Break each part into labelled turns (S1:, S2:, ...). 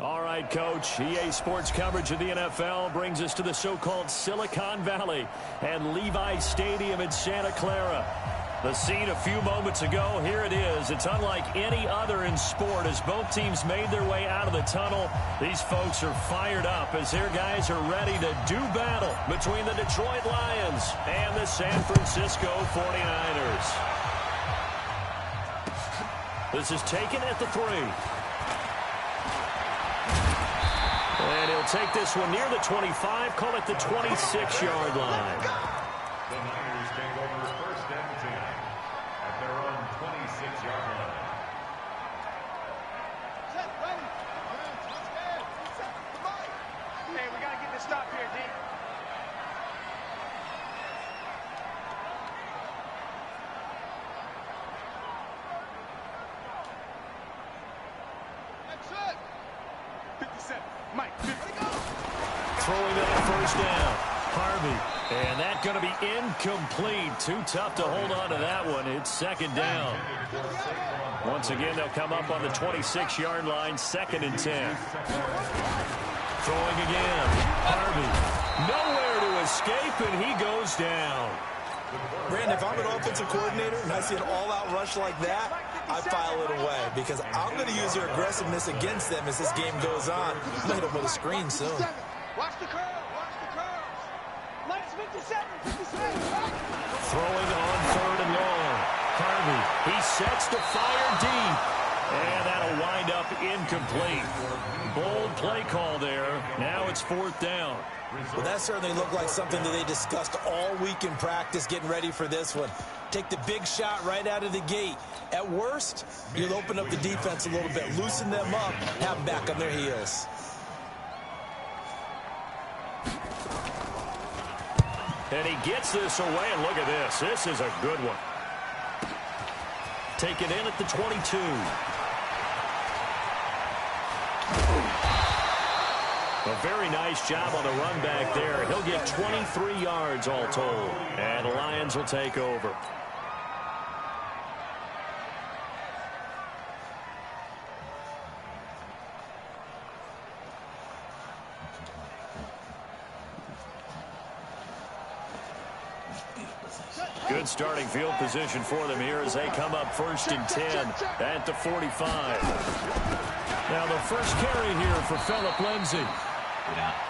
S1: All right, Coach. EA Sports coverage of the NFL brings us to the so-called Silicon Valley and Levi Stadium in Santa Clara. The scene a few moments ago, here it is. It's unlike any other in sport as both teams made their way out of the tunnel. These folks are fired up as their guys are ready to do battle between the Detroit Lions and the San Francisco 49ers. This is taken at the 3. And he'll take this one near the 25, call it the 26-yard line.
S2: The Niners take over first and 10 at their own 26-yard line.
S3: Hey, we got to get this stop here, D. Mike,
S1: throwing it on first down. Harvey. And that's going to be incomplete. Too tough to hold on to that one. It's second down. Once again, they'll come up on the 26-yard line, 2nd and 10. Throwing again. Harvey. Nowhere to escape, and he goes down.
S4: Brandon, if I'm an offensive coordinator and I see an all-out rush like that, I file it away because I'm going to use their aggressiveness against them as this game goes on. I'm going to hit them with a screen soon.
S3: Watch the curl. Watch the curls. Minus 57. 57.
S1: Throwing on 3rd and long. Harvey. He sets to fire deep. And that'll wind up incomplete. Bold play call there. Now it's 4th down.
S4: Well, that certainly looked like something that they discussed all week in practice getting ready for this one. Take the big shot right out of the gate. At worst, you'll open up the defense a little bit, loosen them up, have them back on their heels.
S1: And he gets this away, and look at this. This is a good one. Taken in at the 22. A very nice job on the run back there. He'll get 23 yards all told. And the Lions will take over. Good starting field position for them here as they come up 1st and 10 at the 45. Now the first carry here for Phillip Lindsay.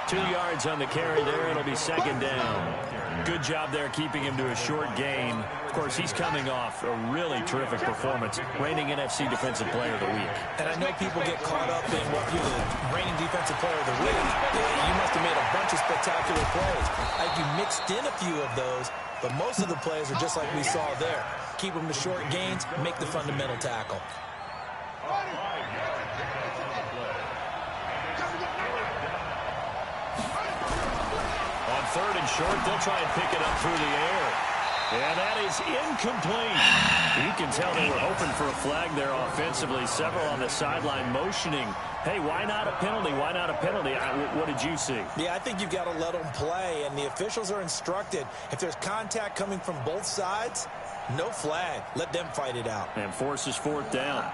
S1: 2 yards on the carry there. It'll be 2nd down. Good job there keeping him to a short gain. Of course, he's coming off a really terrific performance, reigning NFC Defensive Player of the Week.
S4: And I know people get caught up in what you're the reigning Defensive Player of the Week. You must have made a bunch of spectacular plays. Like you mixed in a few of those, but most of the plays are just like we saw there. Keep them to short gains, make the fundamental tackle.
S1: On 3rd and short, they'll try and pick it up through the air. And that is incomplete. You can tell they were hoping for a flag there offensively. Several on the sideline motioning. Hey, why not a penalty? Why not a penalty? What did you see?
S4: Yeah, I think you've got to let them play, and the officials are instructed. If there's contact coming from both sides, no flag. Let them fight it out.
S1: And forces 4th down.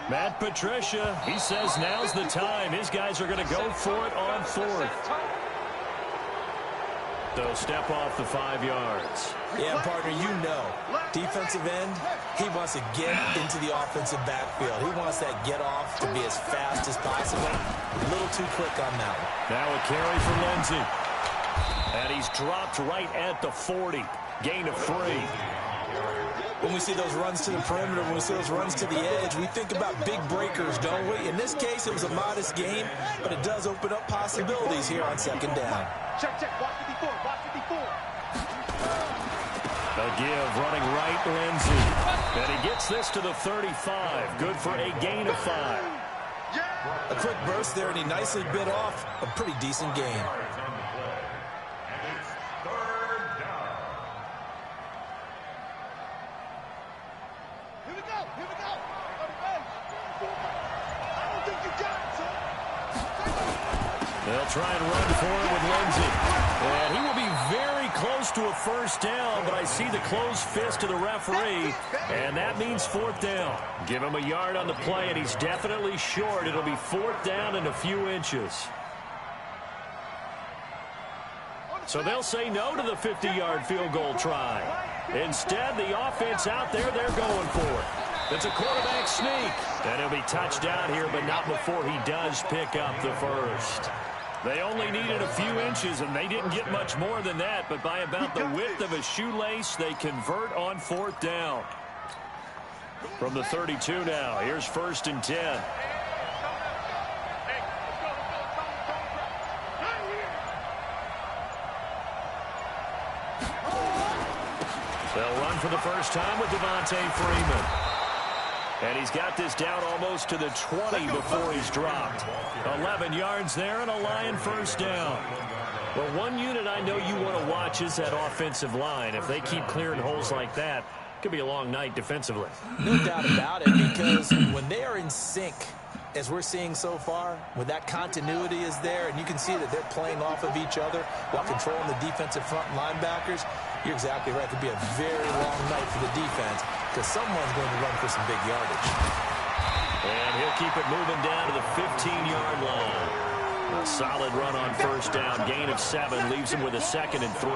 S1: Matt Patricia, he says now's the time. His guys are going to go for it on 4th. So step off the 5 yards.
S4: Yeah, partner, you know, defensive end, he wants to get into the offensive backfield. He wants that get off to be as fast as possible. A little too quick on that one.
S1: Now a carry for Lindsay. And he's dropped right at the 40. Gain of 3.
S4: When we see those runs to the perimeter, when we see those runs to the edge, we think about big breakers, don't we? In this case, it was a modest game, but it does open up possibilities here on 2nd down.
S3: Check. Watch 54. Watch 54.
S1: A give running right, Lindsay. And he gets this to the 35. Good for a gain of 5.
S4: A quick burst there, and he nicely bit off a pretty decent gain.
S1: They'll try and run for it with Lindsay. And he will be very close to a first down, but I see the closed fist of the referee, and that means fourth down. Give him a yard on the play, and he's definitely short. It'll be fourth down and a few inches. So they'll say no to the 50-yard field goal try. Instead, the offense out there, they're going for it. It's a quarterback sneak. And he'll be touched out here, but not before he does pick up the first. They only needed a few inches, and they didn't get much more than that. But by about the width of a shoelace, they convert on fourth down. From the 32 now, here's 1st and 10. They'll run for the first time with Devontae Freeman. And he's got this down almost to the 20 before he's dropped. 11 yards there and a Lion first down. Well, one unit I know you want to watch is that offensive line. If they keep clearing holes like that, it could be a long night defensively.
S4: No doubt about it, because when they are in sync, as we're seeing so far, when that continuity is there, and you can see that they're playing off of each other while controlling the defensive front linebackers, you're exactly right. It could be a very long night for the defense because someone's going to run for some big yardage.
S1: And he'll keep it moving down to the 15-yard line. A solid run on first down. Gain of 7 leaves him with a 2nd and 3.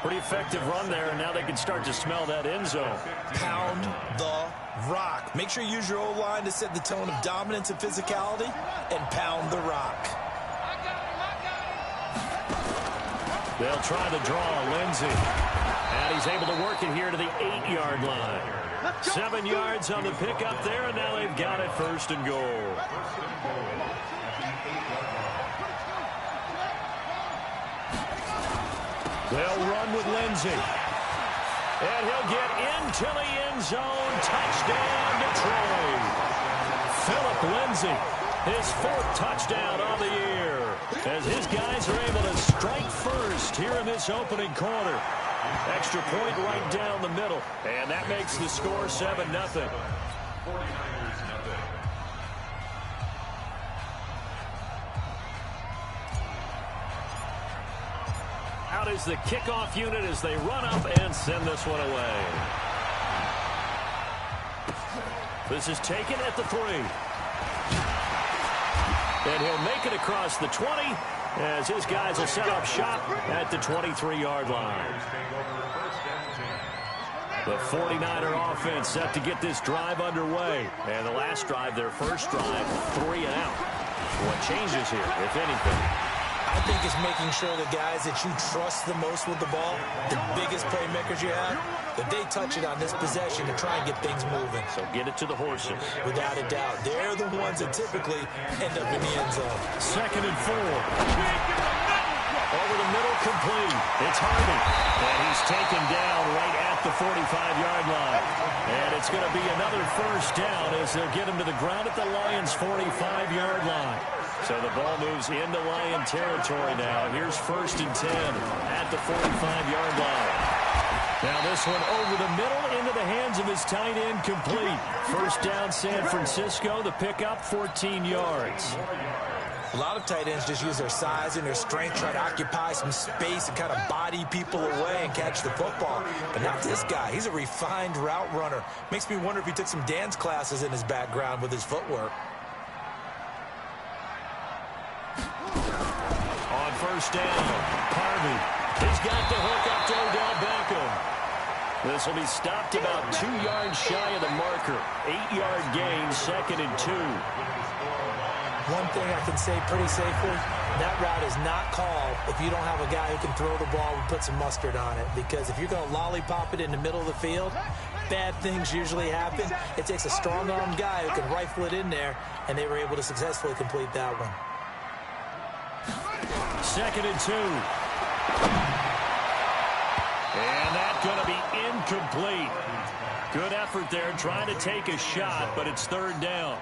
S1: Pretty effective run there, and now they can start to smell that end zone.
S4: Pound the rock. Make sure you use your O-line to set the tone of dominance and physicality, and pound the rock.
S1: They'll try to draw Lindsey. And he's able to work it here to the 8-yard line. 7 yards on the pickup there, and now they've got it 1st and goal. They'll run with Lindsey. And he'll get into the end zone. Touchdown, Detroit. Phillip Lindsey, his 4th touchdown of the year, as his guys are able to strike first here in this opening quarter. Extra point right down the middle, and that makes the score 7-0. 49ers, out is the kickoff unit as they run up and send this one away. This is taken at the 3. And he'll make it across the 20 as his guys will set up shop at the 23-yard line. The 49er offense set to get this drive underway. And the last drive, their first drive, 3 and out. What changes here, if anything?
S4: I think it's making sure the guys that you trust the most with the ball, the biggest playmakers you have, that they touch it on this possession to try and get things moving.
S1: So get it to the horses.
S4: Without a doubt. They're the ones that typically end up in the end zone.
S1: 2nd and 4. Over the middle, complete. It's Harvey. And he's taken down right at the 45-yard line. And it's going to be another first down as they'll get him to the ground at the Lions' 45-yard line. So the ball moves into Lion territory now. Here's 1st and 10 at the 45-yard line. Now this one over the middle into the hands of his tight end, complete. First down, San Francisco. The pickup, 14 yards.
S4: A lot of tight ends just use their size and their strength, try to occupy some space and kind of body people away and catch the football. But not this guy. He's a refined route runner. Makes me wonder if he took some dance classes in his background with his footwork.
S1: On first down, Harvey. He's got the hook up to Odell Beckham. This will be stopped about 2 yards shy of the marker. 8-yard gain, 2nd and 2.
S4: One thing I can say pretty safely, that route is not called if you don't have a guy who can throw the ball and put some mustard on it. Because if you're going to lollipop it in the middle of the field, bad things usually happen. It takes a strong-armed guy who can rifle it in there, and they were able to successfully complete that one.
S1: 2nd and 2. And that's going to be incomplete. Good effort there trying to take a shot, but it's 3rd down.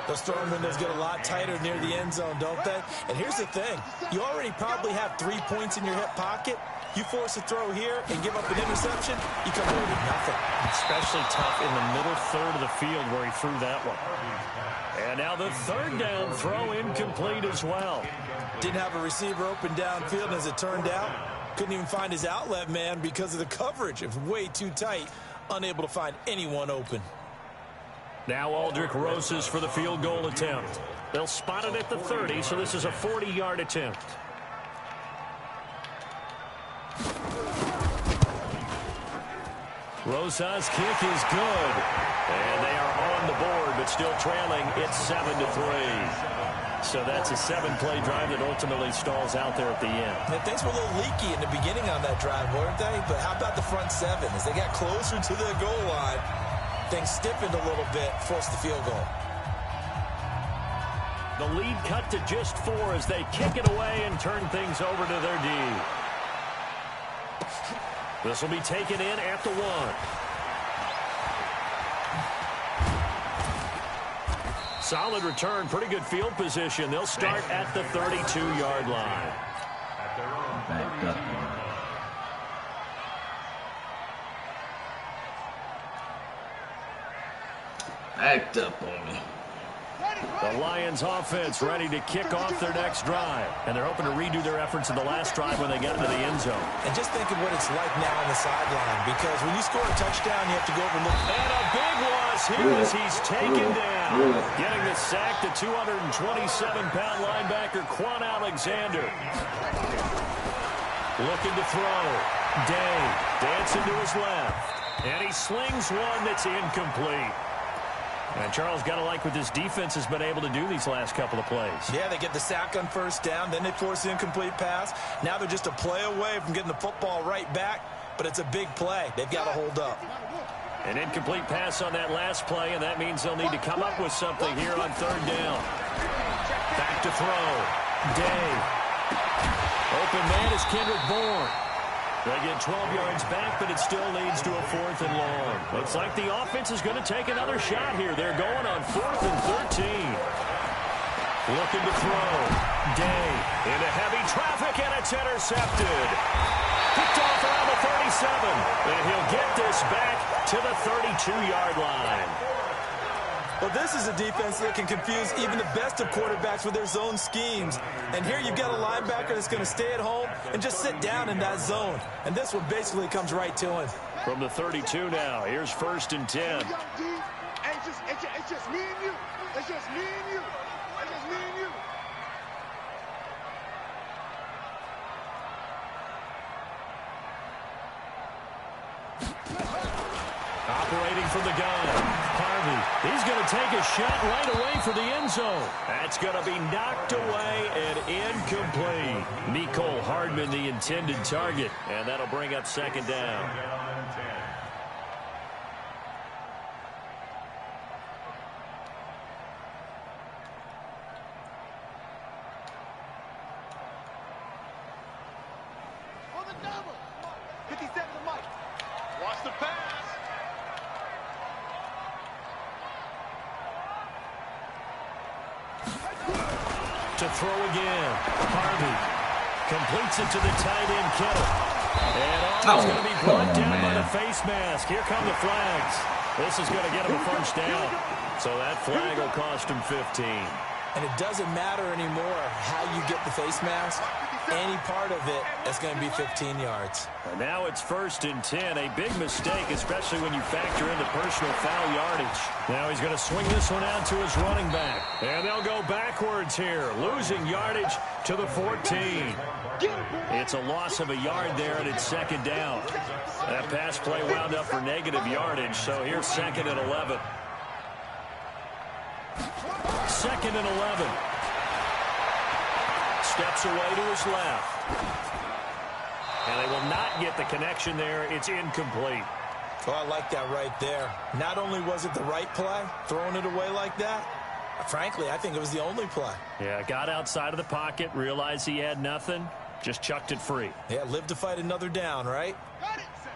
S4: Those throwing windows get a lot tighter near the end zone, don't they? And here's the thing. You already probably have 3 points in your hip pocket. You force a throw here and give up an interception, you come away with nothing.
S1: Especially tough in the middle third of the field where he threw that one. And now the 3rd down throw incomplete as well.
S4: Didn't have a receiver open downfield, and as it turned out, Couldn't even find his outlet man because of the coverage. It was way too tight, unable to find anyone open.
S1: Now Aldrich Rosas for the field goal attempt. They'll spot it at the 30, so this is a 40-yard attempt. Rosas' kick is good. And they are on the board, but still trailing. It's 7-3. So that's a 7-play drive that ultimately stalls out there at the end.
S4: And things were a little leaky in the beginning on that drive, weren't they? But how about the front seven? As they got closer to the goal line, things stiffened a little bit, forced the field goal.
S1: The lead cut to just 4 as they kick it away and turn things over to their D. This will be taken in at the 1. Solid return, pretty good field position. They'll start at the 32-yard line.
S5: Backed up. Backed up on me.
S1: The Lions offense ready to kick off their next drive. And they're hoping to redo their efforts in the last drive when they got into the end zone.
S4: And just think of what it's like now on the sideline, because when you score a touchdown, you have to go over and look.
S1: And a big loss here as he's taken down. Getting the sack to 227-pound linebacker Quan Alexander. Looking to throw. Day dancing to his left. And he slings one that's incomplete. And Charles, got to like what this defense has been able to do these last couple of plays. Yeah, they get the sack on first down, then they force the incomplete pass. Now they're just a play away from getting the football right back, but it's a big play. They've got to hold up. An incomplete pass on that last play, and that means they'll need to come up with something here on third down. Back to throw. Day. Open man is Kendrick Bourne. They get 12 yards back, but it still leads to a 4th and long. Looks like the offense is going to take another shot here. They're going on 4th and 13. Looking to throw. Day into heavy traffic, and it's intercepted. Picked off around the 37, and he'll get this back to the 32-yard line.
S4: Well, this is a defense that can confuse even the best of quarterbacks with their zone schemes. And here you've got a linebacker that's going to stay at home and just sit down in that zone. And this one basically comes right to him.
S1: From the 32 now, here's 1st and 10.
S3: It's just me and you. It's just me and you. It's just me and you.
S1: Operating from the gun. Harvey, he's going to take a shot right away for the end zone. That's going to be knocked away and incomplete. Nicole Hardman, the intended target, and that'll bring up 2nd down.
S3: On the double. 57 to Mike. Watch the pass.
S1: To throw again. Harvey completes it to the tight end, Kittle. And it's going to be brought down by the face mask. Here come the flags. This is going to get him a 1st down. So that flag will cost him 15.
S4: And it doesn't matter anymore how you get the face mask. Any part of it is going to be 15 yards.
S1: And now it's 1st and 10. A big mistake, especially when you factor in the personal foul yardage. Now he's going to swing this one out to his running back. And they'll go backwards here, losing yardage to the 14. It's a loss of a yard there, and it's 2nd down. That pass play wound up for negative yardage, so here's 2nd and 11. 2nd and 11. Steps away to his left. And they will not get the connection there. It's incomplete.
S4: Oh, I like that right there. Not only was it the right play, throwing it away like that, frankly, I think it was the only play.
S1: Yeah, got outside of the pocket, realized he had nothing, just chucked it free.
S4: Yeah, live to fight another down, right?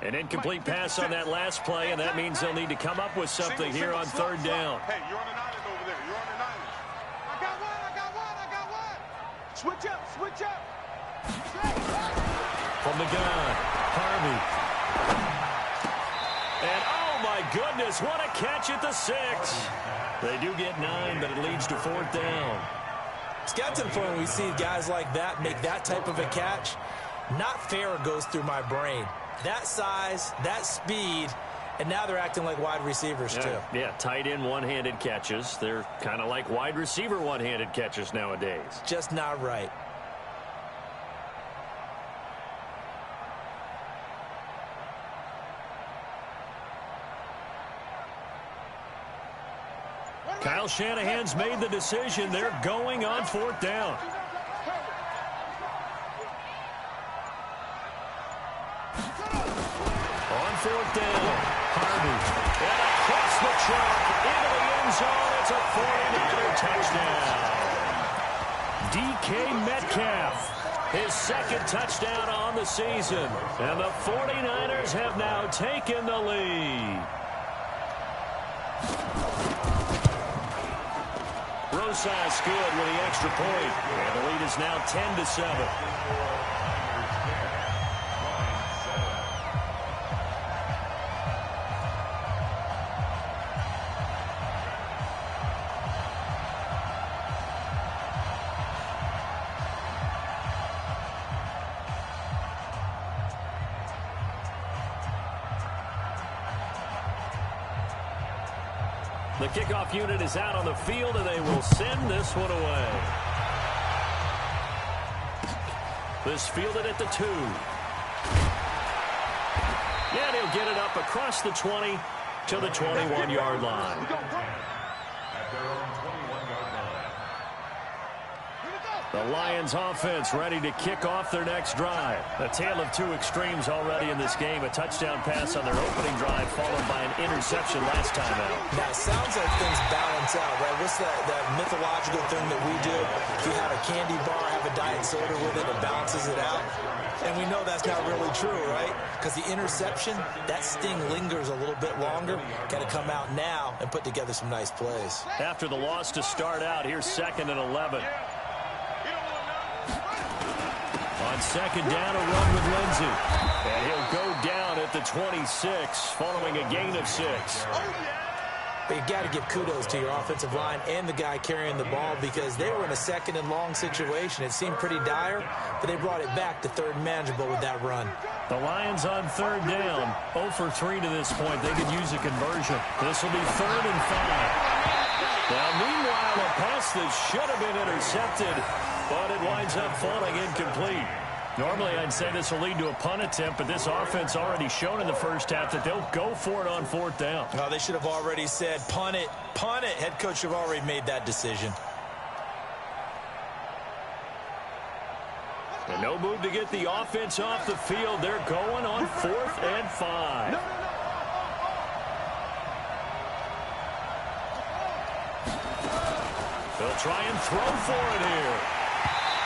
S1: An incomplete pass on that last play, and that means they'll need to come up with something here on 3rd down.
S3: Hey, you're on the Niners over there. You're on the Niners. I got one. Switch up.
S1: From the gun, Harvey. And oh my goodness, what a catch at the 6. They do get 9, but it leads to 4th down.
S4: It's got to the point where we see guys like that make that type of a catch, Not fair goes through my brain. That size, that speed, and now they're acting like wide receivers too.
S1: Yeah, tight end one-handed catches. They're kind of like wide receiver one-handed catches nowadays.
S4: Just not right.
S1: Kyle Shanahan's made the decision. They're going on 4th down. On 4th down, Harvey. And across the track into the end zone. It's a 49er touchdown. DK Metcalf, his 2nd touchdown on the season. And the 49ers have now taken the lead. Rosas good with the extra point. And the lead is now 10-7. The kickoff unit is out on the field, and they will send this one away. This fielded at the 2. And he'll get it up across the 20 to the 21-yard line.
S2: At their own 21-yard line.
S1: The Lions offense ready to kick off their next drive. A tale of two extremes already in this game. A touchdown pass on their opening drive followed by an interception last time out.
S4: Now, it sounds like things balance out, right? What's that mythological thing that we do? If you have a candy bar, have a diet soda with it, it balances it out. And we know that's not really true, right? Because the interception, that sting lingers a little bit longer. Got to come out now and put together some nice plays.
S1: After the loss to start out, here's 2nd and 11. On 2nd down, a run with Lindsey. And he'll go down at the 26 following a gain of 6.
S4: But you got to give kudos to your offensive line and the guy carrying the ball because they were in a 2nd and long situation. It seemed pretty dire, but they brought it back to 3rd and manageable with that run.
S1: The Lions on 3rd down, 0 for 3 to this point. They could use a conversion. This will be 3rd and 5. Now, meanwhile, a pass that should have been intercepted, but it winds up falling incomplete. Normally, I'd say this will lead to a punt attempt, but this offense already shown in the first half that they'll go for it on 4th down.
S4: Oh, they should have already said, punt it, punt it. Head coach should have already made that decision.
S1: And no move to get the offense off the field. They're going on 4th and 5. They'll try and throw for it here.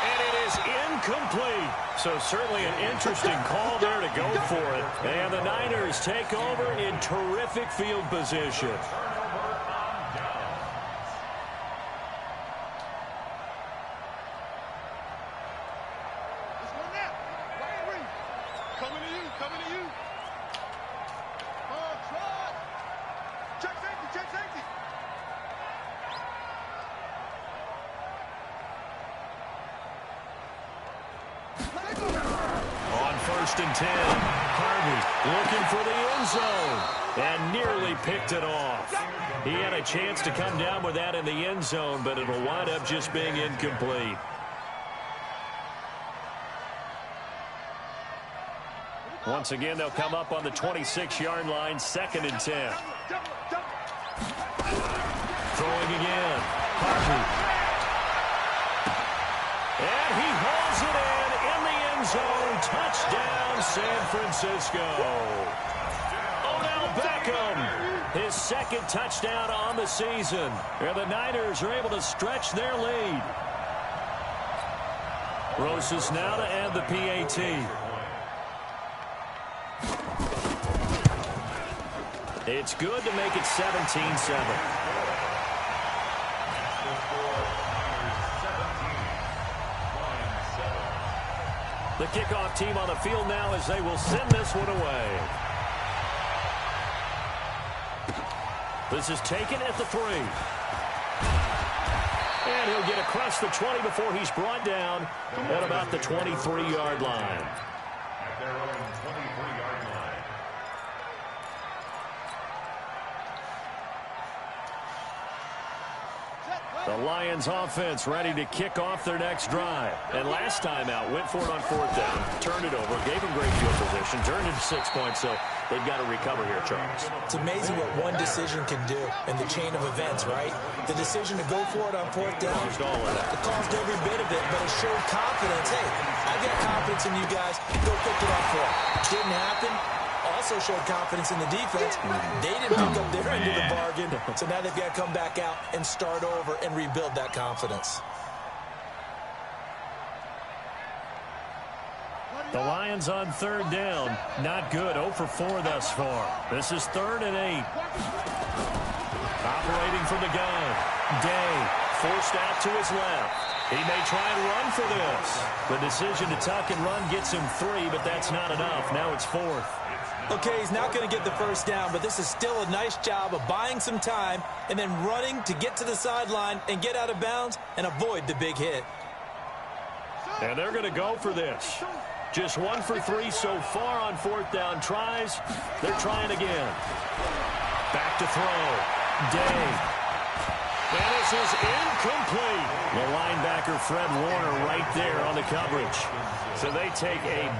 S1: And it is incomplete. So certainly an interesting call there to go for it. And the Niners take over in terrific field position.
S3: Coming to you, coming to you. Check safety, check safety.
S1: On 1st and 10, Harvey looking for the end zone and nearly picked it off. He had a chance to come down with that in the end zone, but it'll wind up just being incomplete. Once again, they'll come up on the 26-yard line, 2nd and 10. Throwing again, Harvey. And he hauls it in the end zone. Touchdown, San Francisco. Odell Beckham, his 2nd touchdown on the season. And the Niners are able to stretch their lead. Rosas now to add the PAT. It's good to make it 17-7. The kickoff team on the field now as they will send this one away. This is taken at the 3. And he'll get across the 20 before he's brought down at about the 23-yard line.
S2: their own 23-yard line.
S1: The Lions offense ready to kick off their next drive. And last time out, went for it on fourth down, turned it over, gave them great field position, turned into 6 points, so they've got to recover here, Charles.
S4: It's amazing what one decision can do in the chain of events, right? The decision to go for it on fourth down, it caused every bit of it, but it showed confidence. Hey, I've got confidence in you guys. Go pick it up for it. Didn't happen. Also showed confidence in the defense. They didn't pick up their end of the bargain, so now they've got to come back out and start over and rebuild that confidence.
S1: The Lions on third down. Not good. 0 for 4 thus far. This is 3rd and 8. Operating from the gun. Day forced out to his left. He may try and run for this. The decision to tuck and run gets him 3, but that's not enough. Now it's 4th.
S4: Okay, he's not going to get the first down, but this is still a nice job of buying some time and then running to get to the sideline and get out of bounds and avoid the big hit.
S1: And they're going to go for this. Just 1 for 3 so far on fourth down tries. They're trying again. Back to throw. Day. And this is incomplete. The linebacker, Fred Warner, right there on the coverage. So they take a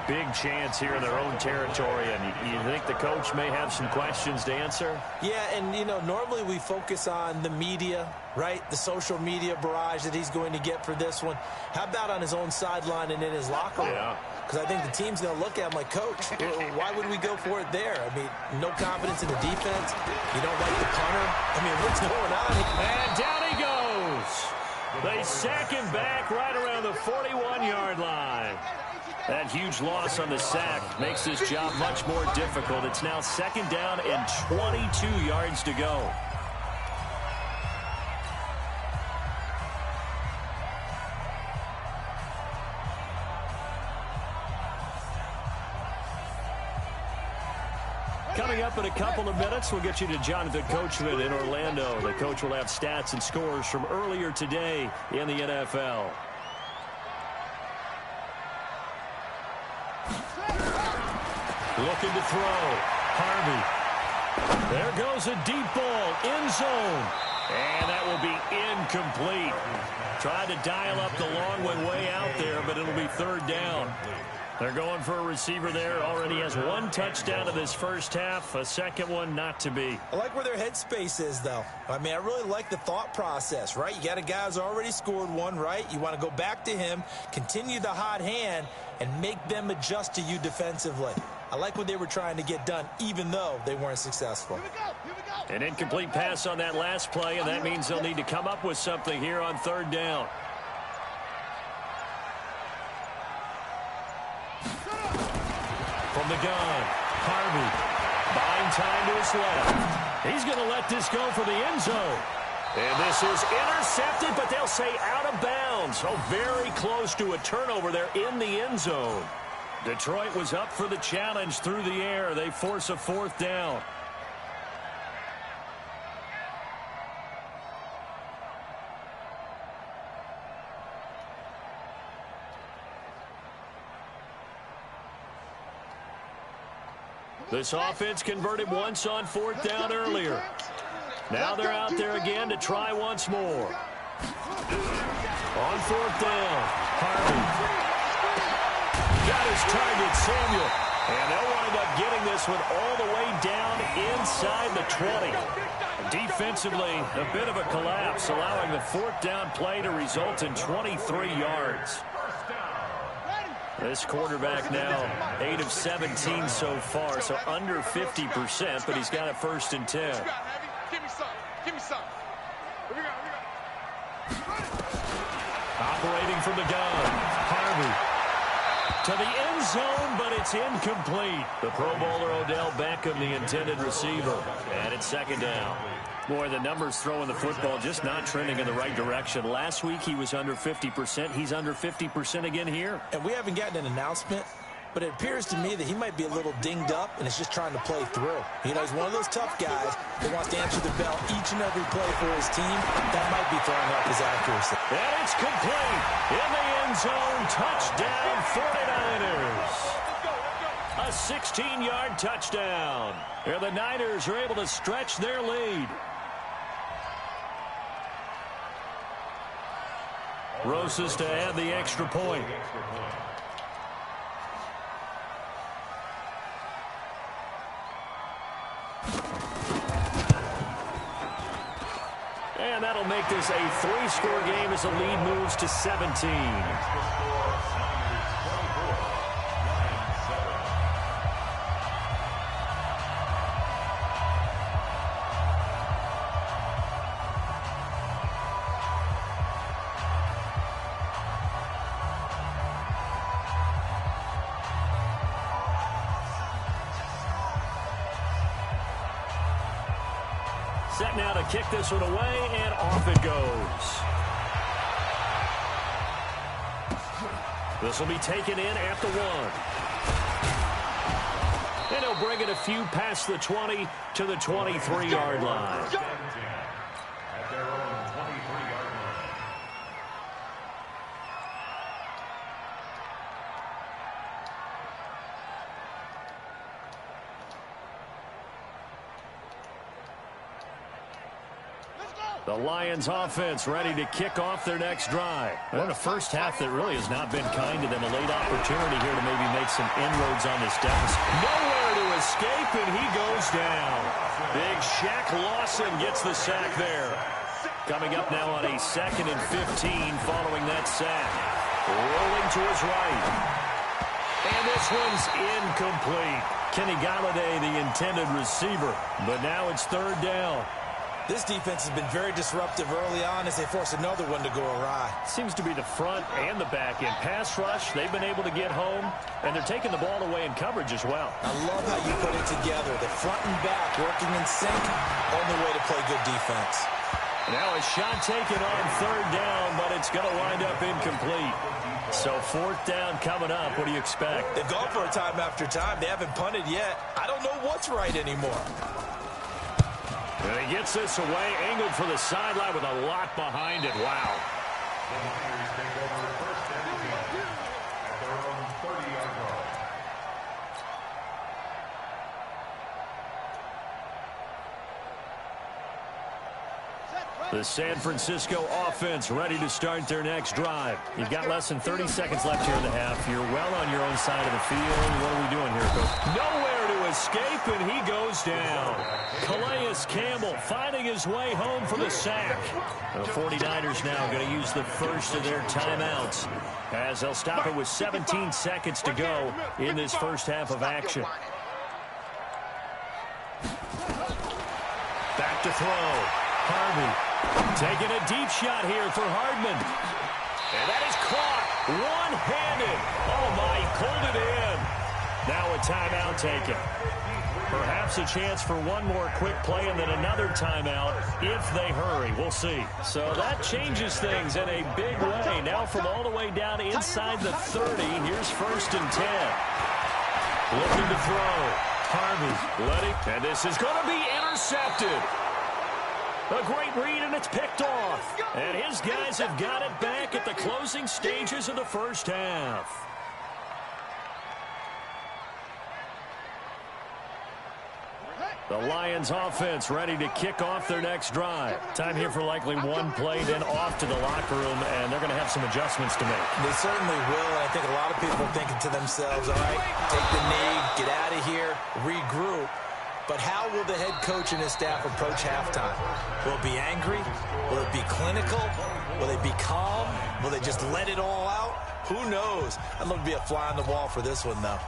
S1: big chance here in their own territory. And you think the coach may have some questions to answer?
S4: Yeah, and, you know, normally we focus on the media, right? The social media barrage that he's going to get for this one. How about on his own sideline and in his locker room?
S1: Yeah.
S4: Because I think the team's going to look at him like, Coach, why would we go for it there? I mean, no confidence in the defense. You don't like the punter. I mean, what's going on?
S1: And down he goes. They sack him back right around the 41-yard line. That huge loss on the sack makes this job much more difficult. It's now 2nd down and 22 yards to go. Coming up in a couple of minutes, we'll get you to Jonathan Coachman in Orlando. The coach will have stats and scores from earlier today in the NFL. Looking to throw. Harvey. There goes a deep ball. End zone. And that will be incomplete. Tried to dial up the long one way out there, but it'll be 3rd down. They're going for a receiver there. Already has 1 touchdown in this first half. A second one not to be.
S4: I like where their headspace is, though. I mean, I really like the thought process, right? You got a guy who's already scored 1, right? You want to go back to him, continue the hot hand, and make them adjust to you defensively. I like what they were trying to get done, even though they weren't successful.
S1: An incomplete pass on that last play, and that means they'll need to come up with something here on 3rd down. From the gun, Harvey, buying time to his left. He's going to let this go for the end zone. And this is intercepted, but they'll say out of bounds. Oh, very close to a turnover there in the end zone. Detroit was up for the challenge through the air. They force a 4th down. This offense converted once on 4th down earlier. Now they're out there again to try once more. On 4th down, Harvey. Got his target, Samuel. And they'll wind up getting this one all the way down inside the 20. Defensively, a bit of a collapse, allowing the 4th down play to result in 23 yards. This quarterback now 8 of 17 so far, so under 50%, but he's got a 1st and 10.
S3: Give me some. Give me some. Here we go.
S1: Operating from the gun, Harvey. To the end zone, but it's incomplete. The Pro Bowler Odell Beckham, the intended receiver. And it's 2nd down. Boy, the numbers throwing the football just not trending in the right direction. Last week he was under 50%. He's under 50% again here.
S4: And we haven't gotten an announcement, but it appears to me that he might be a little dinged up and is just trying to play through. You know, he's one of those tough guys that wants to answer the bell each and every play for his team. That might be throwing off his accuracy.
S1: And it's complete. In the end zone, touchdown 49ers. A 16-yard touchdown. And the Niners are able to stretch their lead. Rosas to add the extra point. And that'll make this a 3-score game as the lead moves to 17. Set now to kick this one away, and off it goes. This will be taken in at the 1. And he'll bring it a few past the 20 to the 23-yard line.
S2: At their own 23-yard line.
S1: The Lions offense ready to kick off their next drive. And a first half that really has not been kind to them. A late opportunity here to maybe make some inroads on this deficit. Nowhere to escape, and he goes down. Big Shaq Lawson gets the sack there. Coming up now on a 2nd and 15 following that sack. Rolling to his right. And this one's incomplete. Kenny Galladay, the intended receiver. But now it's 3rd down.
S4: This defense has been very disruptive early on as they force another one to go awry.
S1: Seems to be the front and the back end. Pass rush, they've been able to get home, and they're taking the ball away in coverage as well.
S4: I love how you put it together. The front and back working in sync, only way to play good defense.
S1: Now a shot taken on 3rd down, but it's going to wind up incomplete. So 4th down coming up. What do you expect?
S4: They've gone for a time after time. They haven't punted yet. I don't know what's right anymore.
S1: And he gets this away, angled for the sideline with a lot behind it. Wow.
S2: The Niners take over 1st and 10 at their own 30-yard line.
S1: The San Francisco offense ready to start their next drive. You've got less than 30 seconds left here in the half. You're well on your own side of the field. What are we doing here, Coach? Nowhere to escape, and he goes down. Calais Campbell finding his way home for the sack. The 49ers now going to use the first of their timeouts as they'll stop it with 17 seconds to go in this first half of action. Back to throw. Harvey taking a deep shot here for Hardman. And that is caught one-handed. Oh, my, he pulled it in. Now a timeout taken. Perhaps a chance for one more quick play and then another timeout if they hurry. We'll see. So that changes things in a big way. Now from all the way down inside the 30, here's 1st and 10. Looking to throw. Harvey letting, and this is going to be intercepted. A great read, and it's picked off. And his guys have got it back at the closing stages of the first half. The Lions offense ready to kick off their next drive. Time here for likely one play, then off to the locker room, and they're going to have some adjustments to make.
S4: They certainly will, and I think a lot of people are thinking to themselves, all right, take the knee, get out of here, regroup. But how will the head coach and his staff approach halftime? Will it be angry? Will it be clinical? Will they be calm? Will they just let it all out? Who knows? I'd love to be a fly on the wall for this one, though.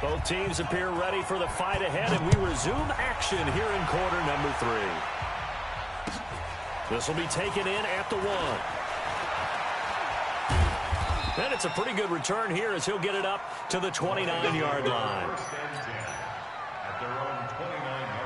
S1: Both teams appear ready for the fight ahead, and we resume action here in quarter number 3. This will be taken in at the 1. And it's a pretty good return here as he'll get it up to the 29-yard line.
S2: 1st and 10 at their own 29-yard line.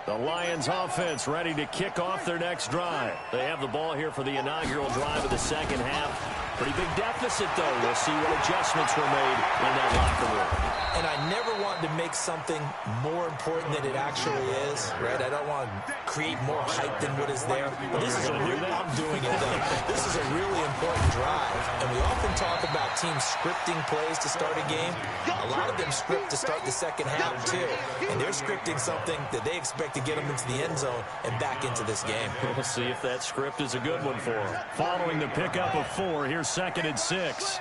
S1: The Lions offense ready to kick off their next drive. They have the ball here for the inaugural drive of the second half. Pretty big deficit, though. We'll see what adjustments were made in that locker room.
S4: And I never want to make something more important than it actually is, right? I don't want to create more hype than what is there. But this is a really, I'm doing it, though. This is a really important drive. And we often talk about teams scripting plays to start a game. A lot of them script to start the second half, too. And they're scripting something that they expect to get them into the end zone and back into this game.
S1: We'll see if that script is a good one for them. Following the pickup of 4, here's 2nd and 6.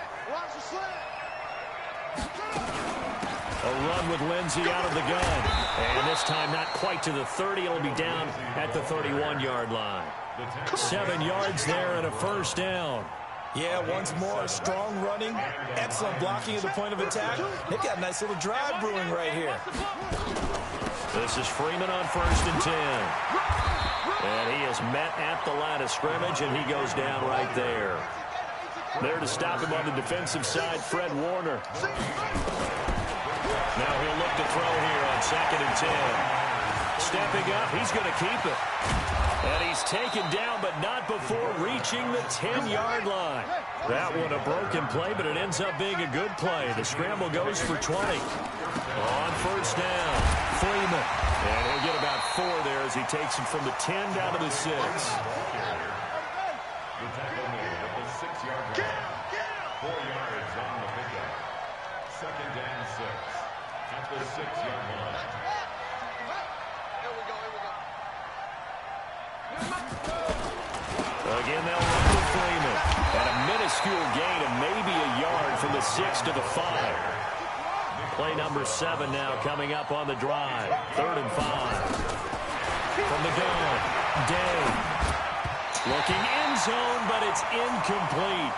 S1: A run with Lindsey out of the gun. And this time not quite to the 30. It'll be down at the 31-yard line. 7 yards there and a first down.
S4: Yeah, once more, strong running, excellent blocking at the point of attack. They've got a nice little drive brewing right here.
S1: This is Freeman on 1st and 10. And he is met at the line of scrimmage, and he goes down right there. There to stop him on the defensive side, Fred Warner. Now he'll look to throw here on 2nd and 10. Stepping up, he's going to keep it. And he's taken down, but not before reaching the 10-yard line. That one a broken play, but it ends up being a good play. The scramble goes for 20. On 1st down, Freeman. And he'll get about 4 there as he takes him from the 10 down to the 6.
S2: The tackle made at the 6-yard line. 4 yards on the pickup. 2nd and 6 at the 6-yard line.
S1: Again, they'll run with Freeman. And a minuscule gain of maybe a yard from the 6 to the 5. Play number 7 now coming up on the drive. 3rd and 5. From the gun, Day. Looking end zone, but it's incomplete.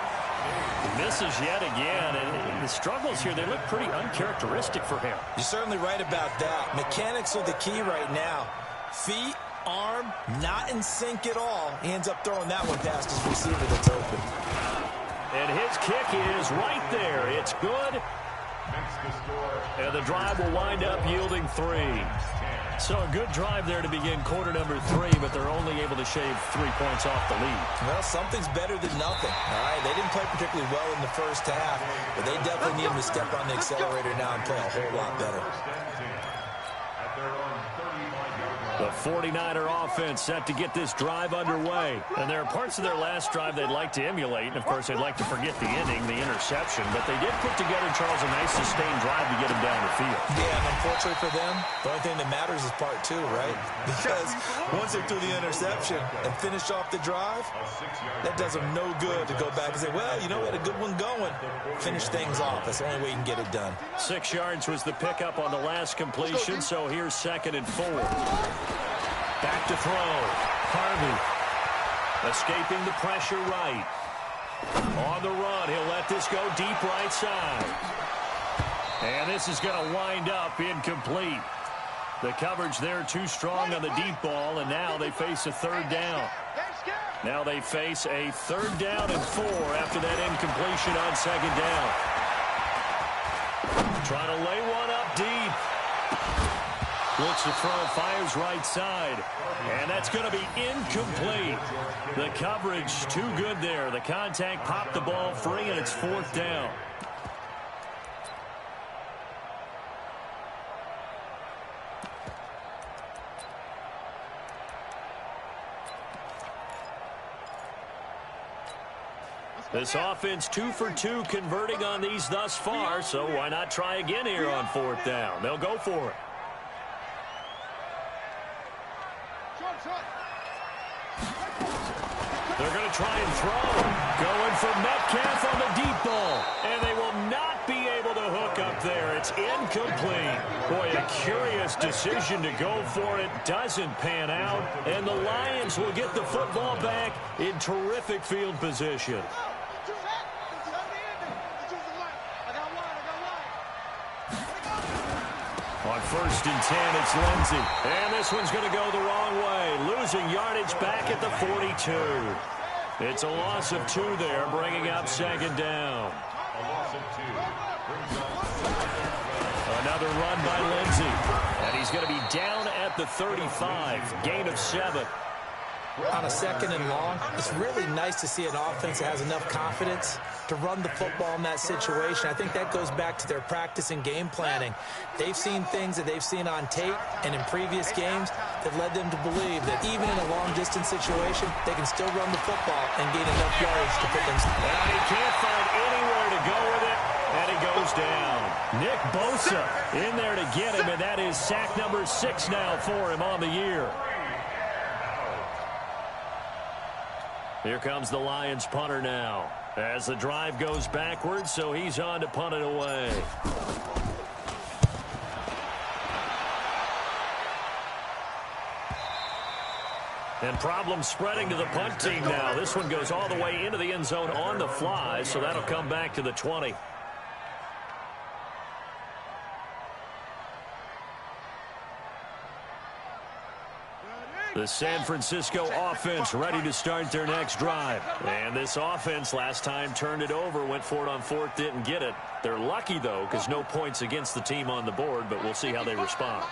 S1: Misses yet again, and the struggles here, they look pretty uncharacteristic for him.
S4: You're certainly right about that. Mechanics are the key right now. Feet, arm, not in sync at all. He ends up throwing that one past his receiver that's open.
S1: And his kick is right there. It's good. And the drive will wind up yielding 3. So a good drive there to begin quarter number 3, but they're only able to shave 3 points off the lead.
S4: Well, something's better than nothing. All right, they didn't play particularly well in the first half, but they definitely need him to step on the accelerator now and play a whole lot better.
S1: The 49er offense set to get this drive underway. And there are parts of their last drive they'd like to emulate. And, of course, they'd like to forget the inning, the interception. But they did put together, Charles, a nice sustained drive to get him down the field.
S4: Yeah, and unfortunately for them, the only thing that matters is part 2, right? Because once they threw the interception and finished off the drive, that does them no good to go back and say, well, you know, we had a good one going. Finish things off. That's the only way you can get it done.
S1: 6 yards was the pickup on the last completion. So here's 2nd and 4. Back to throw. Harvey escaping the pressure right. On the run, he'll let this go deep right side. And this is going to wind up incomplete. The coverage there too strong on the deep ball, and now they face a 3rd down. Now they face a 3rd down and 4 after that incompletion on 2nd down. Trying to lay one up deep. Looks to throw, fires right side. And that's going to be incomplete. The coverage too good there. The contact popped the ball free, and it's 4th down. This offense 2 for 2 converting on these thus far, so why not try again here on 4th down? They'll go for it. They're going to try and throw. Going for Metcalf on the deep ball. And they will not be able to hook up there. It's incomplete. Boy, a curious decision to go for it. Doesn't pan out. And the Lions will get the football back in terrific field position. On 1st and 10, it's Lindsey. And this one's going to go the wrong way. Losing yardage back at the 42. It's a loss of 2 there, bringing up 2nd down. Another run by Lindsey. And he's going to be down at at the 35. Gain of 7.
S4: On a 2nd and long, it's really nice to see an offense that has enough confidence to run the football in that situation. I think that goes back to their practice and game planning. They've seen things that they've seen on tape and in previous games that led them to believe that even in a long-distance situation, they can still run the football and gain enough yards to put them.
S1: And he can't find anywhere to go with it, and he goes down. Nick Bosa in there to get him, and that is sack number 6 now for him on the year. Here comes the Lions punter now as the drive goes backwards, so he's on to punt it away. And problem spreading to the punt team now. This one goes all the way into the end zone on the fly, so that'll come back to the 20. The San Francisco offense ready to start their next drive. And this offense last time turned it over, went for it on 4th, didn't get it. They're lucky, though, because no points against the team on the board, but we'll see how they respond.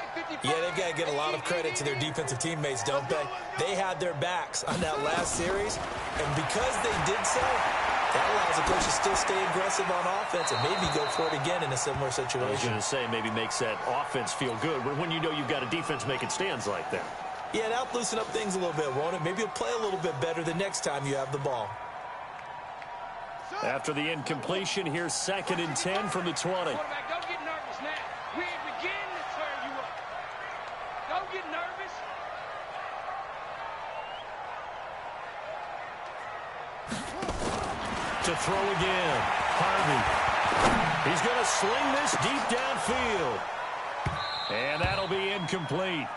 S4: Yeah, they've got to get a lot of credit to their defensive teammates, don't they? They had their backs on that last series, and because they did so, that allows the coach to still stay aggressive on offense and maybe go for it again in a similar situation.
S1: I was going to say, maybe makes that offense feel good when you know you've got a defense making stands like that.
S4: Yeah, that'll loosen up things a little bit, won't it? Maybe you'll play a little bit better the next time you have the ball.
S1: After the incompletion, here's 2nd and 10 from the 20.
S6: Don't get nervous now. We ain't beginning to turn you up. Don't get nervous.
S1: To throw again. Harvey. He's going to sling this deep downfield. And that'll be incomplete.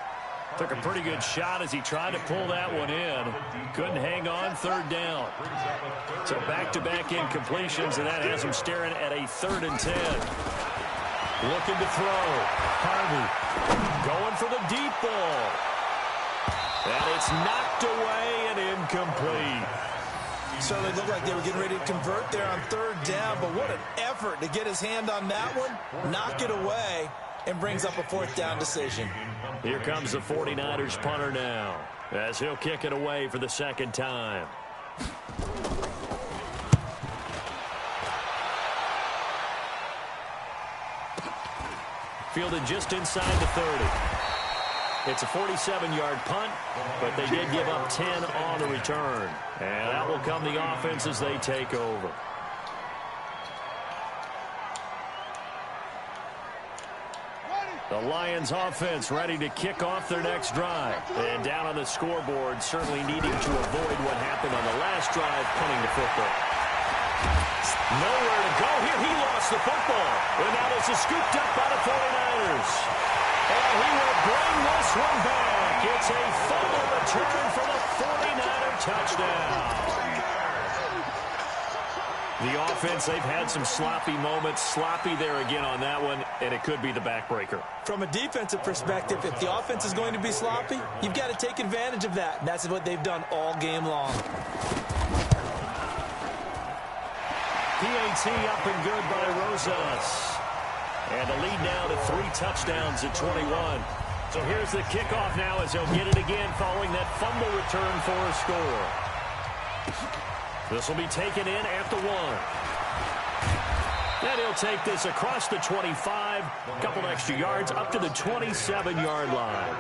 S1: Took a pretty good shot as he tried to pull that one in. Couldn't hang on, 3rd down. So back-to-back incompletions, and that has him staring at a 3rd and 10. Looking to throw. Harvey going for the deep ball. And it's knocked away and incomplete.
S4: Certainly looked like they were getting ready to convert there on 3rd down, but what an effort to get his hand on that one, knock it away, and brings up a 4th down decision.
S1: Here comes the 49ers punter now as he'll kick it away for the 2nd time. Fielded just inside the 30. It's a 47-yard punt, but they did give up 10 on the return. And that will come the offense as they take over. The Lions offense ready to kick off their next drive. And down on the scoreboard, certainly needing to avoid what happened on the last drive, punting the football. Nowhere to go here. He lost the football. And now this is scooped up by the 49ers. And he will bring this one back. It's a fumble return for the 49er touchdown. The offense, they've had some sloppy moments. Sloppy there again on that one, and it could be the backbreaker.
S4: From a defensive perspective, if the offense is going to be sloppy, you've got to take advantage of that. And that's what they've done all game long.
S1: PAT up and good by Rosas. And the lead now to 3 touchdowns at 21. So here's the kickoff now as they'll get it again following that fumble return for a score. This will be taken in at the 1. And he'll take this across the 25. A couple extra yards up to the 27-yard line.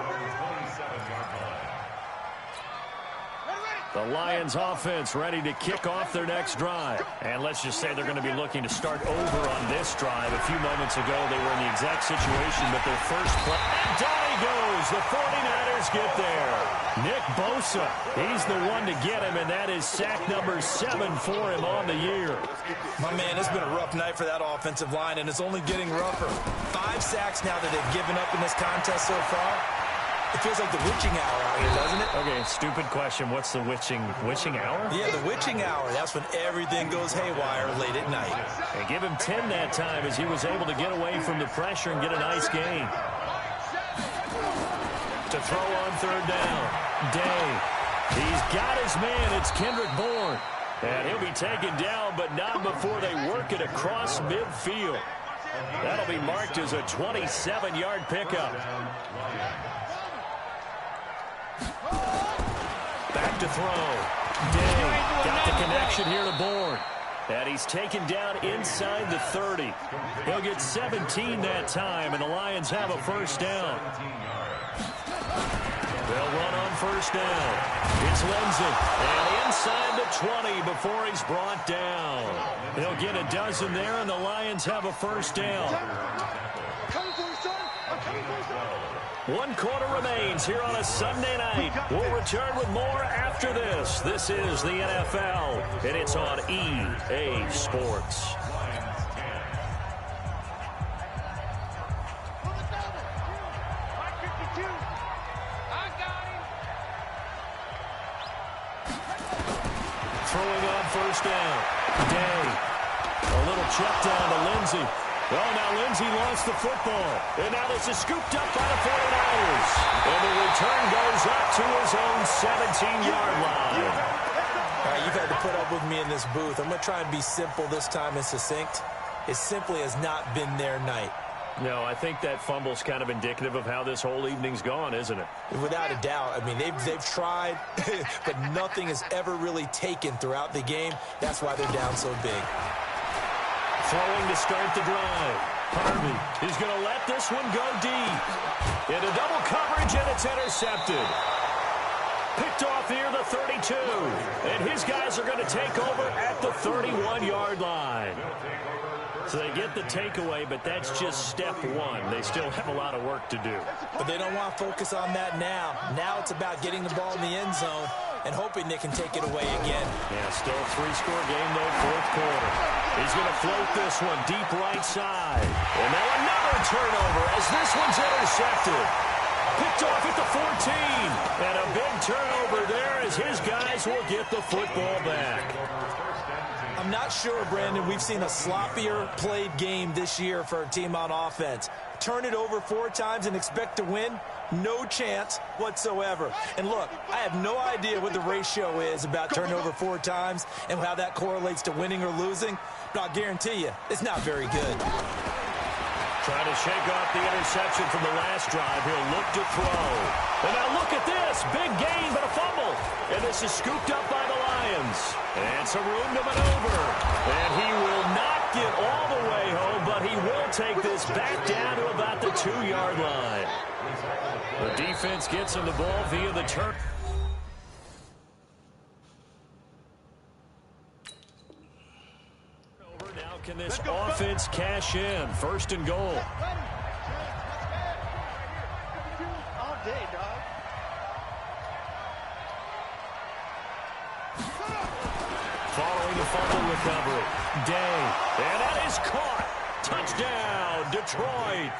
S1: The Lions offense ready to kick off their next drive. And let's just say they're going to be looking to start over on this drive. A few moments ago, they were in the exact situation, but their first play. And down he goes. The 49ers get there. Nick Bosa, he's the one to get him, and that is sack number 7 for him on the year.
S4: My man, it's been a rough night for that offensive line, and it's only getting rougher. 5 sacks now that they've given up in this contest so far. It feels like the witching hour out here, doesn't it?
S1: Okay, stupid question. What's the witching hour?
S4: Yeah, the witching hour. That's when everything goes haywire late at night.
S1: And give him 10 that time as he was able to get away from the pressure and get a nice gain. To throw on 3rd down. Day. He's got his man. It's Kendrick Bourne. And he'll be taken down, but not before they work it across midfield. That'll be marked as a 27-yard pickup. Back to throw. Day got the connection here to Bourne. And he's taken down inside the 30. He'll get 17 that time, and the Lions have a first down. They'll run on first down. It's Lindsay. And inside the 20 before he's brought down. He'll get a dozen there, and the Lions have a first down. One quarter remains here on a Sunday night. We'll return with more after this. This is the NFL, and it's on EA Sports. Throwing on first down. Day. A little check down to Lindsay. Well, now Lindsay lost the football. And now this is scooped up by the 49ers. And the return goes up to his own 17-yard line.
S4: All right, you've had to put up with me in this booth. I'm going to try and be simple this time and succinct. It simply has not been their night.
S1: No, I think that fumble's kind of indicative of how this whole evening's gone, isn't it?
S4: Without a doubt. I mean, they've tried, but nothing has ever really taken throughout the game. That's why they're down so big.
S1: Throwing to start the drive. Harvey is going to let this one go deep. Into double coverage, and it's intercepted. Picked off near the 32. And his guys are going to take over at the 31-yard line. So they get the takeaway, but that's just step one. They still have a lot of work to do.
S4: But they don't want to focus on that now. Now it's about getting the ball in the end zone and hoping they can take it away again.
S1: Yeah, still a three-score game, though, fourth quarter. He's going to float this one deep right side. And now another turnover as this one's intercepted. Picked off at the 14. And a big turnover there as his guys will get the football back.
S4: I'm not sure, Brandon, we've seen a sloppier played game this year for a team on offense. Turn it over 4 times and expect to win? No chance whatsoever. And look, I have no idea what the ratio is about turnover 4 times and how that correlates to winning or losing, but I'll guarantee you, it's not very good.
S1: Trying to shake off the interception from the last drive. He'll look to throw. And now look at this. Big gain, but a fumble. And this is scooped up by the Lions. And some room to maneuver. And he will not get all the way home, but he will take this back down to about the 2-yard line. The defense gets him the ball via the turn. Now can this offense cash in? First and goal.
S3: All day, dog.
S1: Following the fumble recovery. Day. And that is caught. Touchdown, Detroit.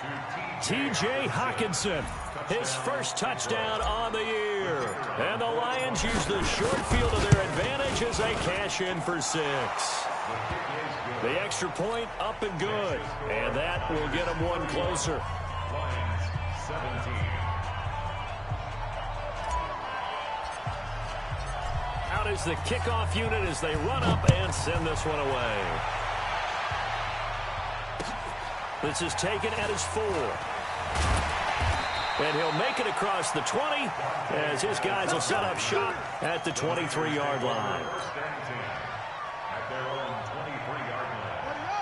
S1: T.J. Hockenson, his first touchdown on the year. And the Lions use the short field to their advantage as they cash in for 6. The extra point up and good. And that will get them one closer.
S2: Lions 17.
S1: Out is the kickoff unit as they run up and send this one away. This is taken at his 4. And he'll make it across the 20 as his guys will set up shop at the 23-yard line.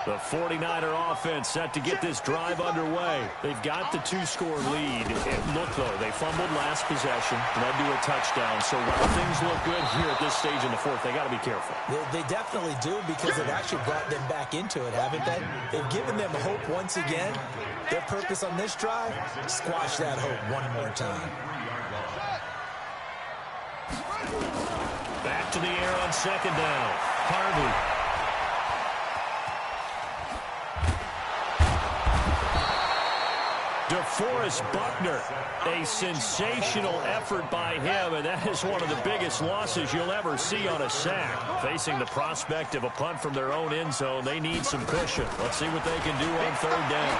S1: The 49er offense set to get this drive underway. They've got the 2-score lead. And look, though, they fumbled last possession, led to a touchdown. So while things look good here at this stage in the fourth, they got to be careful.
S4: They definitely do because they've actually brought them back into it, haven't they? They've given them hope once again. Their purpose on this drive, squash that hope one more time.
S1: Back to the air on second down. Harvey. DeForest Buckner, a sensational effort by him, and that is one of the biggest losses you'll ever see on a sack. Facing the prospect of a punt from their own end zone, they need some cushion. Let's see what they can do on third down.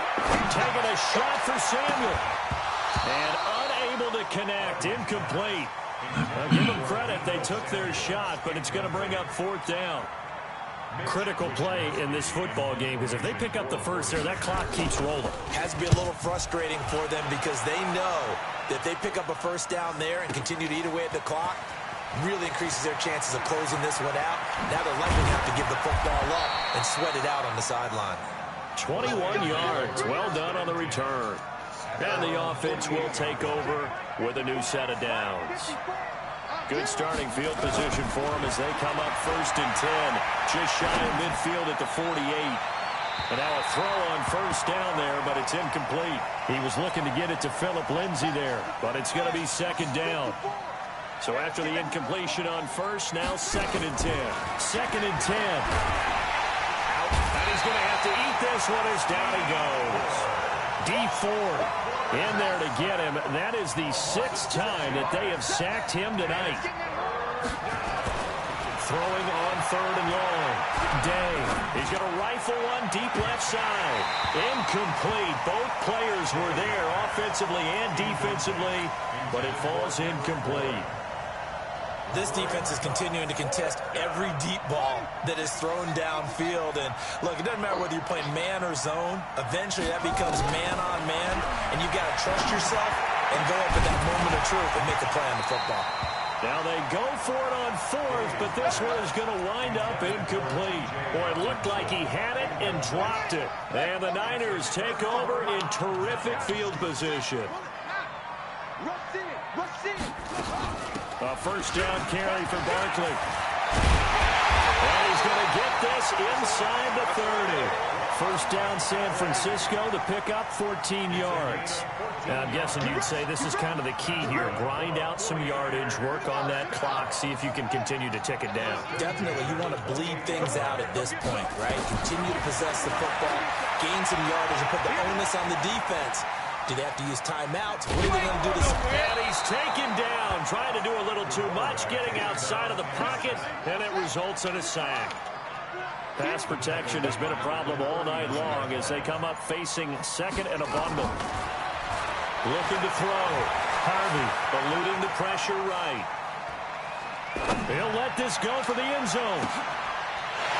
S1: Taking a shot for Samuel. And unable to connect, incomplete. I'll give them credit, they took their shot, but it's going to bring up fourth down. critical play in this football game, because if they pick up the first there, that clock keeps rolling.
S4: Has to be a little frustrating for them because they know that if they pick up a first down there and continue to eat away at the clock, really increases their chances of closing this one out. Now they're likely to have to give the football up and sweat it out on the sideline.
S1: 21 yards. Well done on the return. And the offense will take over with a new set of downs. Good starting field position for them as they come up 1st and 10. Just shy of midfield at the 48. And now a throw on first down there, but it's incomplete. He was looking to get it to Phillip Lindsay there, but it's going to be 2nd down. So after the incompletion on first, now 2nd and 10. 2nd and 10. Out. And he's going to have to eat this one as down he goes. D Ford in there to get him. That is the 6th time that they have sacked him tonight. Throwing on 3rd and long. Day. He's going to rifle one deep left side. Incomplete. Both players were there offensively and defensively, but it falls incomplete.
S4: This defense is continuing to contest every deep ball that is thrown downfield. And, look, it doesn't matter whether you're playing man or zone. Eventually, that becomes man on man, and you've got to trust yourself and go up at that moment of truth and make a play on the football.
S1: Now they go for it on 4th, but this one is going to wind up incomplete. Boy, it looked like he had it and dropped it. And the Niners take over in terrific field position. A first down carry for Barkley. And he's going to get this inside the 30. First down San Francisco to pick up 14 yards. Now, I'm guessing you'd say this is kind of the key here. Grind out some yardage, work on that clock, see if you can continue to tick it down.
S4: Definitely, you want to bleed things out at this point, right? Continue to possess the football, gain some yardage, and put the onus on the defense. Do they have to use timeouts? What are they going to do to...
S1: And he's taken down, trying to do a little too much, getting outside of the pocket, and it results in a sack. Pass protection has been a problem all night long as they come up facing 2nd and a bundle. Looking to throw. Harvey eluding the pressure right. He'll let this go for the end zone.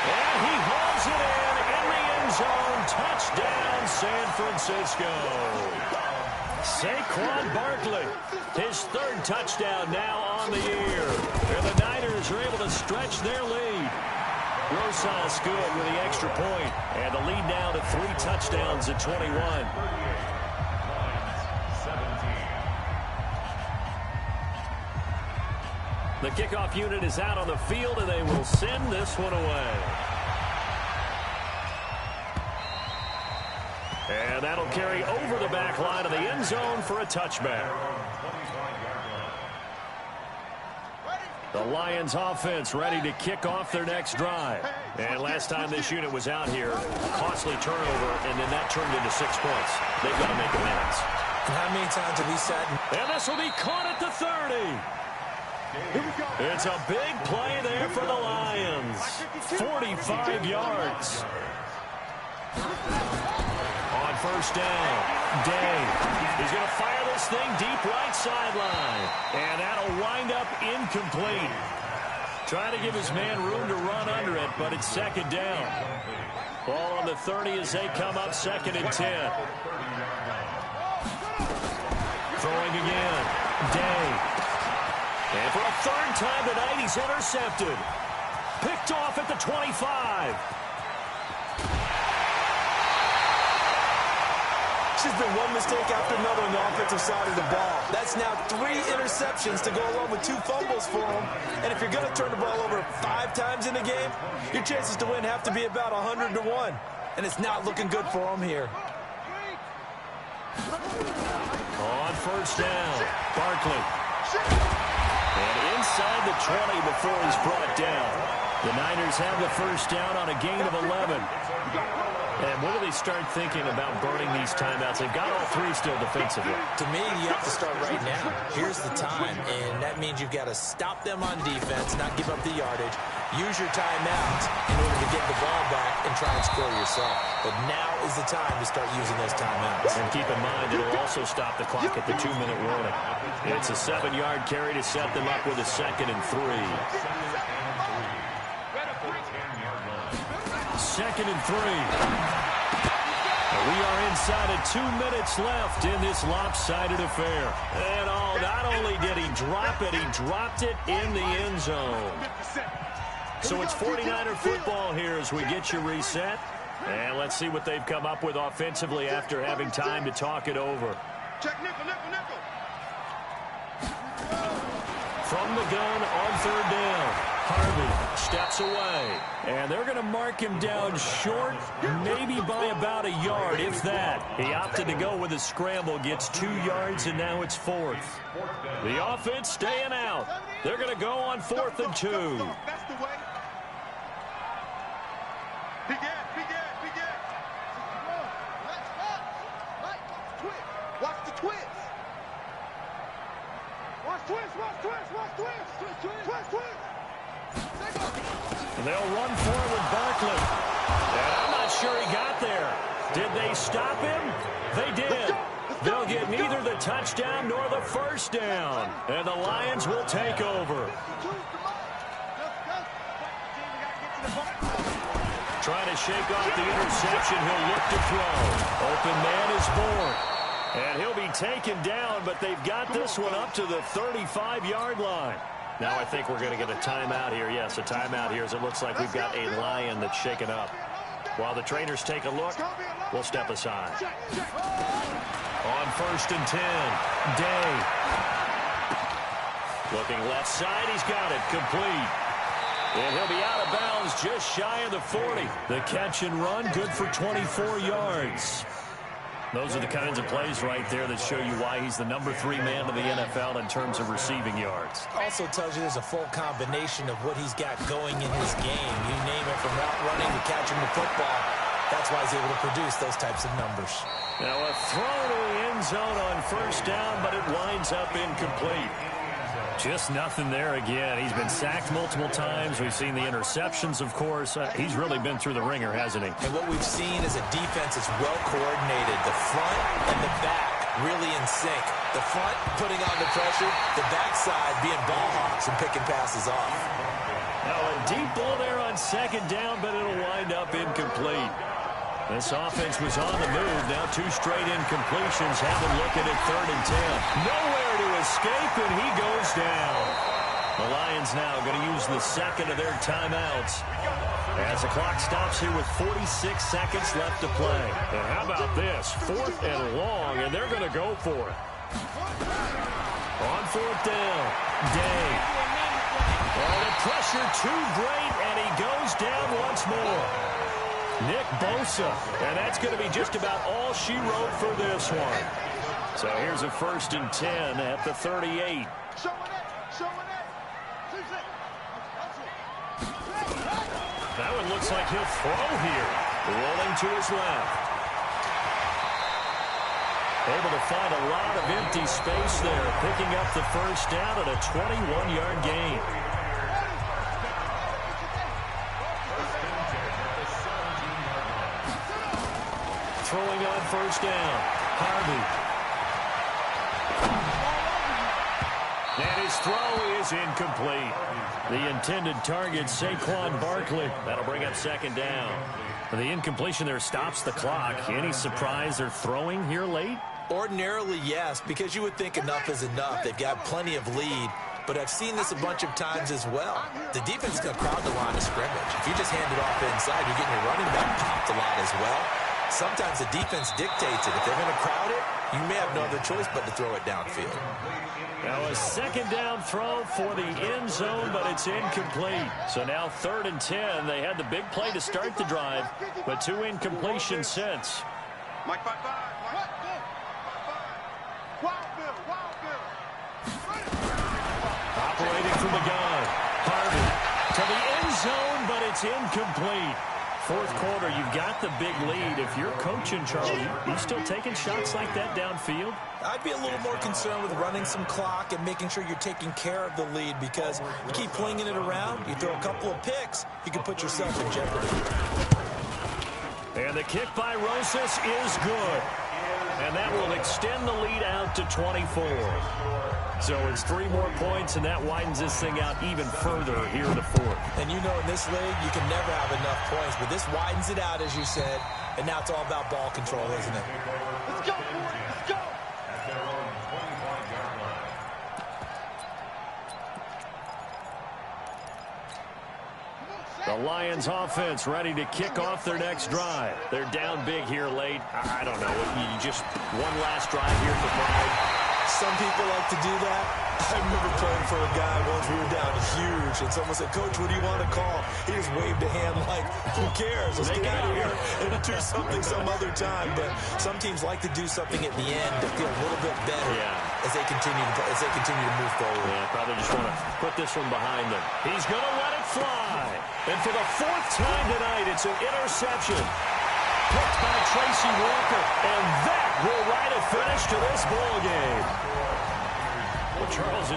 S1: And he hauls it in the end zone. Touchdown, San Francisco. Saquon Barkley, his 3rd touchdown now on the year. And the Niners are able to stretch their lead. Rosas good with the extra point. And the lead now to 3 touchdowns at 21. The kickoff unit is out on the field, and they will send this one away. And that'll carry over the back line of the end zone for a touchback. The Lions offense ready to kick off their next drive. And last time this unit was out here, costly turnover, and then that turned into 6 points. They've got to make amends.
S4: And how many times have we sat...
S1: And this will be caught at the 30. It's a big play there for the Lions. 45 yards. On first down, Day. He's going to fire this thing deep right sideline. And that'll wind up incomplete. Trying to give his man room to run under it, but it's 2nd down. Ball on the 30 as they come up 2nd and 10. Throwing again, Day. And for a 3rd time tonight, he's intercepted. Picked off at the 25.
S4: There's been one mistake after another on the offensive side of the ball. That's now 3 interceptions to go along with 2 fumbles for him. And if you're going to turn the ball over 5 times in a game, your chances to win have to be about 100 to 1. And it's not looking good for him here.
S1: On first down, Barkley. And inside the 20 before he's brought down. The Niners have the first down on a gain of 11. And when do they start thinking about burning these timeouts? They've got all 3 still defensively.
S4: To me, you have to start right now. Here's the time, and that means you've got to stop them on defense, not give up the yardage, use your timeout in order to get the ball back and try and score yourself. But now is the time to start using those timeouts.
S1: And keep in mind, it'll also stop the clock at the 2-minute warning. It's a 7-yard carry to set them up with a 2nd and 3. 2nd and 3. We are inside of 2 minutes left in this lopsided affair. And not only did he drop it, he dropped it in the end zone. So it's 49er football here as we get you reset. And let's see what they've come up with offensively after having time to talk it over.
S3: Check nickel, nickel, nickel.
S1: From the gun on 3rd down. Harvey steps away. And they're going to mark him down short, maybe by about a yard, if that. He opted to go with a scramble, gets 2 yards, and now it's 4th. The offense staying out. They're going to go on 4th and 2.
S3: That's the way. Big Ed, big Ed, big Ed. Watch the twist. Watch twist, watch twist, watch twist. Twist, twist.
S1: And they'll run forward Barkley. And I'm not sure he got there. Did they stop him? They did. They'll get neither the touchdown nor the first down. And the Lions will take over. Trying to shake off the interception. He'll look to throw. Open man is born. And he'll be taken down, but they've got this one up to the 35-yard line. Now I think we're going to get a timeout here. Yes, a timeout here as it looks like we've got a Lion that's shaken up. While the trainers take a look, we'll step aside. On 1st and 10, Day. Looking left side, he's got it, complete. And he'll be out of bounds just shy of the 40. The catch and run, good for 24 yards. Those are the kinds of plays right there that show you why he's the number 3 man in the NFL in terms of receiving yards.
S4: Also tells you there's a full combination of what he's got going in his game. You name it, from route running to catching the football. That's why he's able to produce those types of numbers.
S1: Now a throw to the end zone on 1st down, but it winds up incomplete. Just nothing there again. He's been sacked multiple times. We've seen the interceptions, of course. He's really been through the ringer, hasn't he?
S4: And what we've seen is a defense that's well coordinated. The front and the back really in sync. The front putting on the pressure, the backside being ball hawks and picking passes off.
S1: Now a deep ball there on 2nd down, but it'll wind up incomplete. This offense was on the move. Now 2 straight incompletions. Have them looking at 3rd and 10. Nowhere to escape, and he goes down. The Lions now going to use the 2nd of their timeouts as the clock stops here with 46 seconds left to play. And how about this? 4th and long, and they're going to go for it. On 4th down, Day. Oh, the pressure too great, and he goes down once more. Nick Bosa, and that's going to be just about all she wrote for this one. So here's a 1st and 10 at the 38. That one looks like he'll throw here. Rolling to his left. Able to find a lot of empty space there, picking up the 1st down at a 21-yard gain. Throwing on 1st down. Harvey. And his throw is incomplete. The intended target, Saquon Barkley. That'll bring up 2nd down. The incompletion there stops the clock. Any surprise they're throwing here late?
S4: Ordinarily, yes, because you would think enough is enough. They've got plenty of lead. But I've seen this a bunch of times as well. The defense is going to crowd the line of scrimmage. If you just hand it off inside, you're getting your running back popped a lot as well. Sometimes the defense dictates it. If they're going to crowd it, you may have no other choice but to throw it downfield.
S1: Now a 2nd down throw for the end zone, but it's incomplete. So now 3rd and 10. They had the big play to start the drive, but 2 incompletions since.
S3: Mike 5-5.
S1: Operating from the gun. Harvey to the end zone, but it's incomplete. 4th quarter, you've got the big lead. If you're coaching, Charlie, you still taking shots like that downfield?
S4: I'd be a little more concerned with running some clock and making sure you're taking care of the lead, because you keep flinging it around, you throw a couple of picks, you can put yourself in jeopardy.
S1: And the kick by Rosas is good. And that will extend the lead out to 24. So it's 3 more points, and that widens this thing out even further here in the 4th.
S4: And you know in this league, you can never have enough points. But this widens it out, as you said. And now it's all about ball control, isn't it?
S3: Let's go, let's go.
S2: At their own 25-yard line.
S1: The Lions offense ready to kick off their next drive. They're down big here late. I don't know. You just one last drive here for pride.
S4: Some people like to do that. I remember playing for a guy once. We were down huge, and someone said, "Coach, what do you want to call?" He just waved a hand like, "Who cares? Let's get out of here and do something some other time." But some teams like to do something at the end to feel a little bit better as they continue to move forward.
S1: Yeah, probably just want to put this one behind them. He's going to let it fly. And for the fourth time tonight, it's an interception. Picked by Tracy Walker. And that will write a finish to this ball game. Well, Charles,